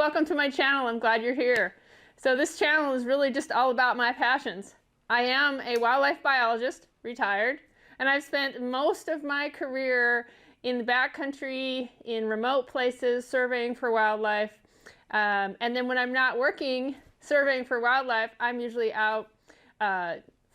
welcome to my channel. I'm glad you're here. So this channel is really just all about my passions. I am a wildlife biologist, retired, and I've spent most of my career in the backcountry, in remote places, surveying for wildlife. And then when I'm not working surveying for wildlife, I'm usually out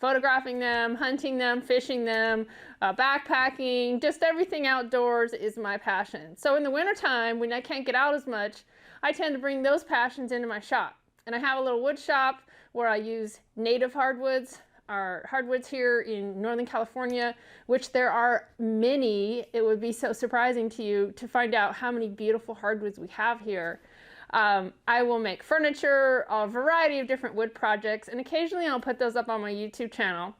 photographing them, hunting them, fishing them, backpacking, just everything outdoors is my passion. So in the wintertime, when I can't get out as much, I tend to bring those passions into my shop. And I have a little wood shop where I use native hardwoods, our hardwoods here in Northern California, which there are many. It would be so surprising to you to find out how many beautiful hardwoods we have here. I will make furniture, a variety of different wood projects, and occasionally I'll put those up on my YouTube channel.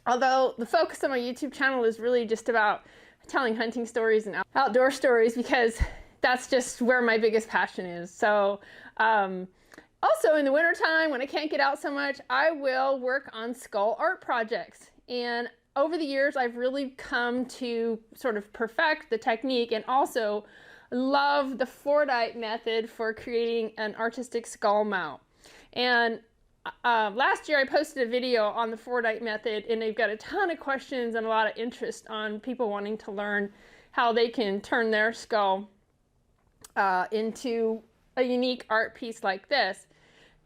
Although the focus of my YouTube channel is really just about telling hunting stories and outdoor stories, because that's just where my biggest passion is. So also in the wintertime, when I can't get out so much, I will work on skull art projects. And over the years, I've really come to sort of perfect the technique and also love the Fordite method for creating an artistic skull mount. And last year I posted a video on the Fordite method, and they've got a ton of questions and a lot of interest on people wanting to learn how they can turn their skull into a unique art piece like this.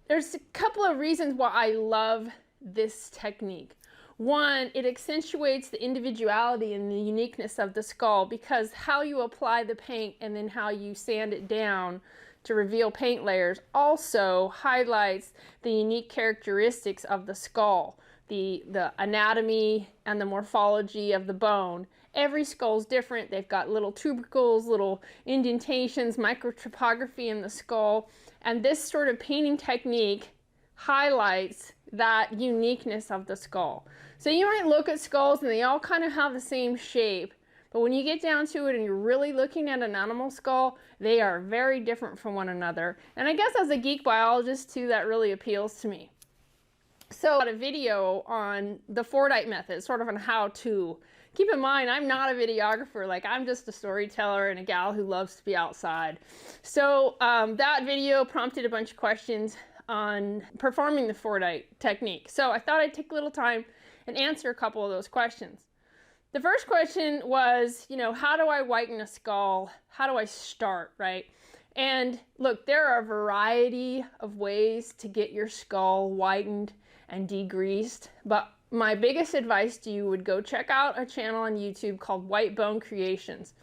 There's a couple of reasons why I love this technique. One, it accentuates the individuality and the uniqueness of the skull, because how you apply the paint and then how you sand it down to reveal paint layers also highlights the unique characteristics of the skull, the anatomy and the morphology of the bone. Every skull's different. They've got little tubercles, little indentations, microtypography in the skull, and this sort of painting technique highlights that uniqueness of the skull. So you might look at skulls and they all kind of have the same shape, but when you get down to it and you're really looking at an animal skull, they are very different from one another. And I guess as a geek biologist too, that really appeals to me. So I got a video on the Fordite method, sort of on how to. Keep in mind, I'm not a videographer. Like, I'm just a storyteller and a gal who loves to be outside. So that video prompted a bunch of questions on performing the Fordite technique. So I thought I'd take a little time and answer a couple of those questions. The first question was, you know, how do I whiten a skull? How do I start, right? And look, there are a variety of ways to get your skull whitened and degreased, but my biggest advice to you would go check out a channel on YouTube called White Bone Creations.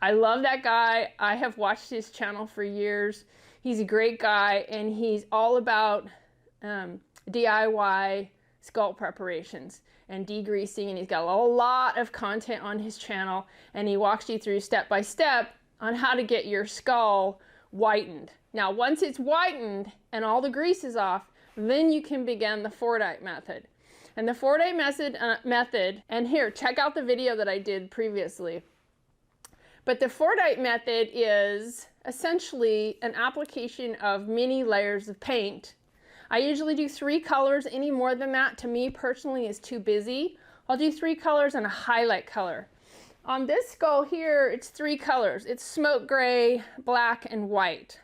I love that guy. I have watched his channel for years. He's a great guy, and he's all about DIY skull preparations and degreasing, and he's got a lot of content on his channel, and he walks you through step by step on how to get your skull whitened. Now, once it's whitened and all the grease is off, then you can begin the Fordite method. And the Fordite method, and here, check out the video that I did previously. But the Fordite method is essentially an application of many layers of paint. I usually do 3 colors. Any more than that, to me personally, is too busy. I'll do 3 colors and a highlight color. On this skull here, it's 3 colors. It's smoke gray, black, and white.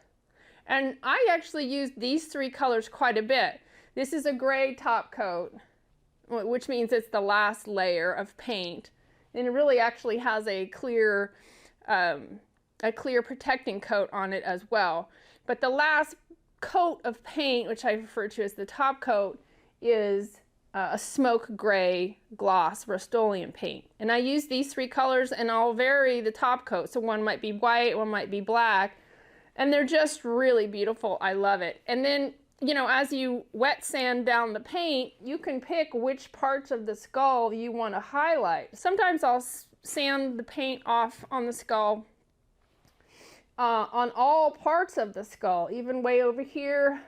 And I actually use these 3 colors quite a bit. This is a gray top coat, which means it's the last layer of paint. And it really actually has a clear protecting coat on it as well. But the last coat of paint, which I refer to as the top coat, is a smoke gray gloss Rust-Oleum paint. And I use these 3 colors, and I'll vary the top coat. So one might be white, one might be black, and they're just really beautiful. I love it. And then, you know, as you wet sand down the paint, you can pick which parts of the skull you want to highlight. Sometimes I'll sand the paint off on the skull on all parts of the skull, even way over here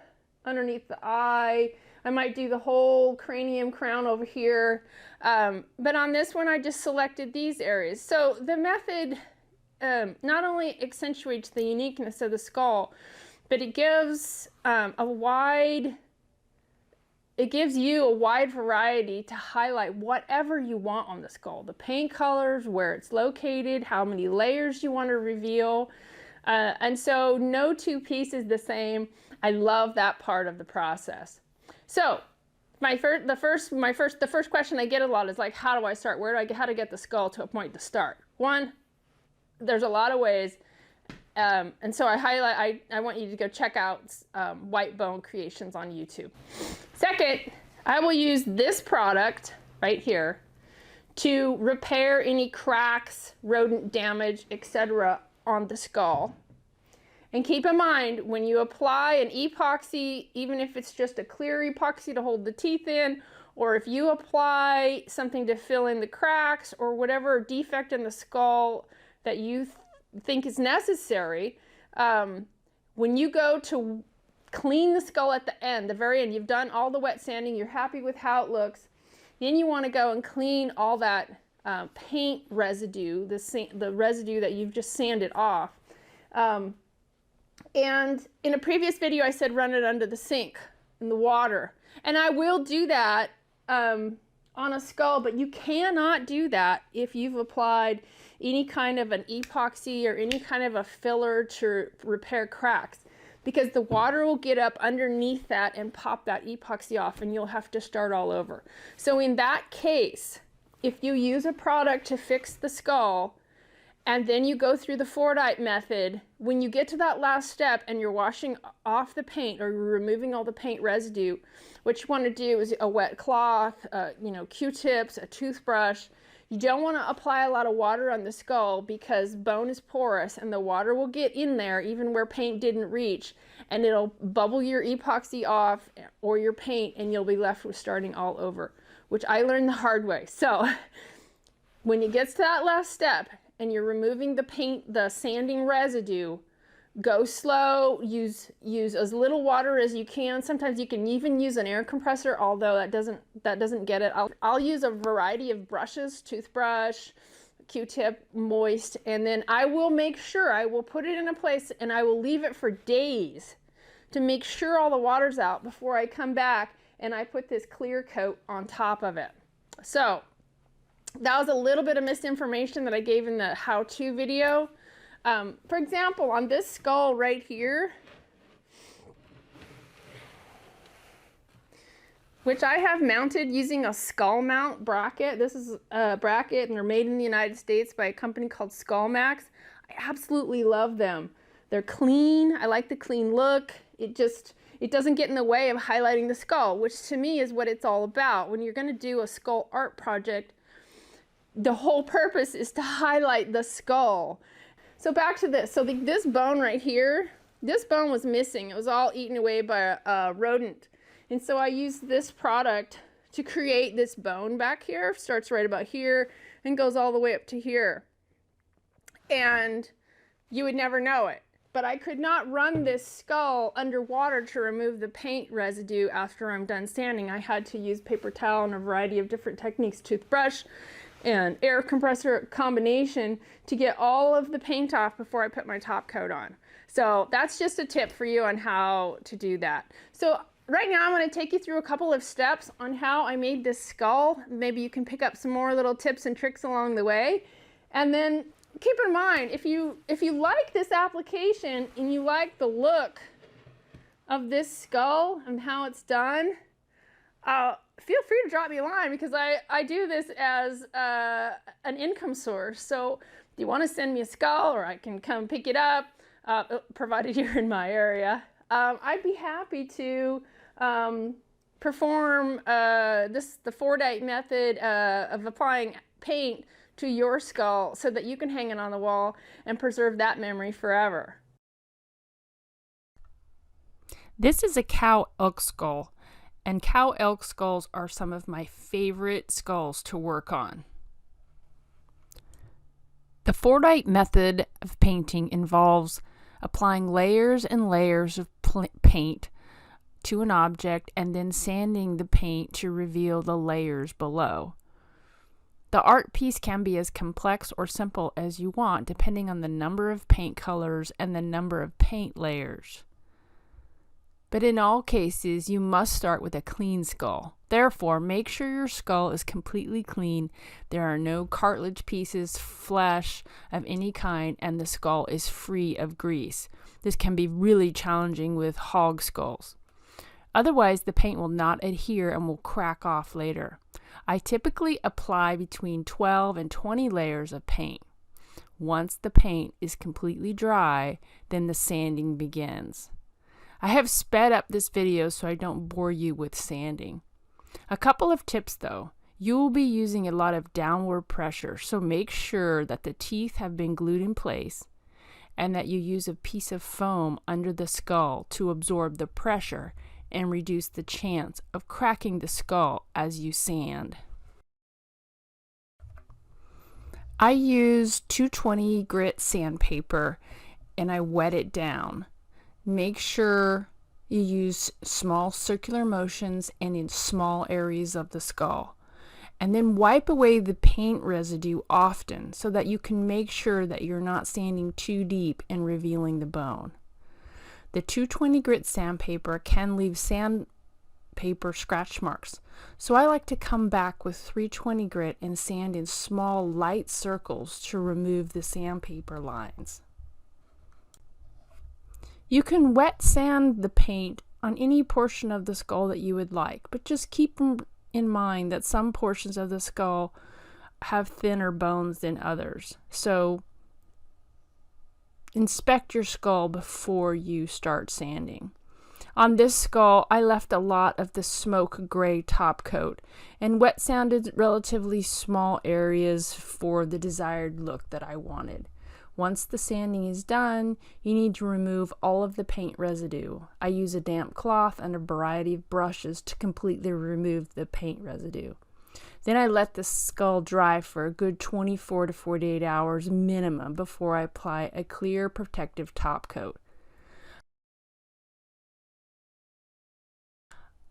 underneath the eye. I might do the whole cranium crown over here, but on this one I just selected these areas. So the method not only accentuates the uniqueness of the skull, but it gives it gives you a wide variety to highlight whatever you want on the skull. The paint colors, where it's located, how many layers you want to reveal. And so no two piece is the same. I love that part of the process. So the first question I get a lot is like, how do I start? How to get the skull to a point to start? One, there's a lot of ways. And so I want you to go check out White Bone Creations on YouTube. Second, I will use this product right here to repair any cracks, rodent damage, etc. on the skull. And keep in mind, when you apply an epoxy, even if it's just a clear epoxy to hold the teeth in, or if you apply something to fill in the cracks or whatever defect in the skull that you think is necessary, when you go to clean the skull at the end, the very end, you've done all the wet sanding, you're happy with how it looks, then you want to go and clean all that paint residue, the residue that you've just sanded off. And in a previous video, I said run it under the sink in the water. And I will do that on a skull, but you cannot do that if you've applied any kind of an epoxy or any kind of a filler to repair cracks, because the water will get up underneath that and pop that epoxy off, and you'll have to start all over. So in that case, if you use a product to fix the skull, and then you go through the Fordite method, when you get to that last step and you're washing off the paint or you're removing all the paint residue, what you want to do is a wet cloth, Q-tips, a toothbrush. You don't want to apply a lot of water on the skull because bone is porous and the water will get in there even where paint didn't reach, and it'll bubble your epoxy off or your paint, and you'll be left with starting all over, which I learned the hard way. So when it gets to that last step, and you're removing the paint, the sanding residue, go slow, use as little water as you can. Sometimes you can even use an air compressor, although that doesn't get it. I'll use a variety of brushes, toothbrush, Q-tip, moist, and then I will make sure, I will put it in a place and I will leave it for days to make sure all the water's out before I come back and I put this clear coat on top of it. So that was a little bit of misinformation that I gave in the how-to video. For example, on this skull right here, which I have mounted using a skull mount bracket. This is a bracket and they're made in the United States by a company called SkullMax. I absolutely love them. They're clean. I like the clean look. It doesn't get in the way of highlighting the skull, which to me is what it's all about. When you're going to do a skull art project, the whole purpose is to highlight the skull. So back to this. So this bone right here, this bone was missing. It was all eaten away by a rodent. And so I used this product to create this bone back here. Starts right about here and goes all the way up to here. And you would never know it. But I could not run this skull underwater to remove the paint residue after I'm done sanding. I had to use paper towel and a variety of different techniques, toothbrush and air compressor combination, to get all of the paint off before I put my top coat on. So that's just a tip for you on how to do that. So right now I'm going to take you through a couple of steps on how I made this skull. Maybe you can pick up some more little tips and tricks along the way. And then keep in mind, if you like this application and you like the look of this skull and how it's done, feel free to drop me a line, because I do this as an income source. So if you want to send me a skull, or I can come pick it up, provided you're in my area, I'd be happy to perform the Fordite method of applying paint to your skull so that you can hang it on the wall and preserve that memory forever. This is a cow elk skull, and cow elk skulls are some of my favorite skulls to work on. The Fordite method of painting involves applying layers and layers of paint to an object and then sanding the paint to reveal the layers below. The art piece can be as complex or simple as you want, depending on the number of paint colors and the number of paint layers. But in all cases, you must start with a clean skull. Therefore, make sure your skull is completely clean. There are no cartilage pieces, flesh of any kind, and the skull is free of grease. This can be really challenging with hog skulls. Otherwise, the paint will not adhere and will crack off later. I typically apply between 12 and 20 layers of paint. Once the paint is completely dry, then the sanding begins. I have sped up this video so I don't bore you with sanding. A couple of tips though. You will be using a lot of downward pressure, so make sure that the teeth have been glued in place and that you use a piece of foam under the skull to absorb the pressure and reduce the chance of cracking the skull as you sand. I use 220 grit sandpaper and I wet it down. Make sure you use small circular motions and in small areas of the skull. And then wipe away the paint residue often so that you can make sure that you're not sanding too deep and revealing the bone. The 220 grit sandpaper can leave sandpaper scratch marks, so I like to come back with 320 grit and sand in small light circles to remove the sandpaper lines. You can wet sand the paint on any portion of the skull that you would like, but just keep in mind that some portions of the skull have thinner bones than others. So inspect your skull before you start sanding. On this skull, I left a lot of the smoke gray top coat and wet sanded relatively small areas for the desired look that I wanted. Once the sanding is done, you need to remove all of the paint residue. I use a damp cloth and a variety of brushes to completely remove the paint residue. Then I let the skull dry for a good 24 to 48 hours minimum before I apply a clear protective top coat.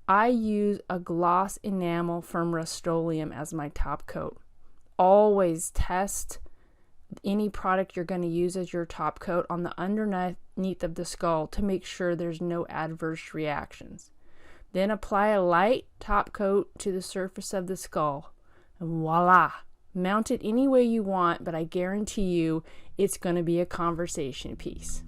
I use a gloss enamel from Rust-Oleum as my top coat. Always test any product you're going to use as your top coat on the underneath of the skull to make sure there's no adverse reactions. Then apply a light top coat to the surface of the skull, and voila! Mount it any way you want, but I guarantee you it's going to be a conversation piece.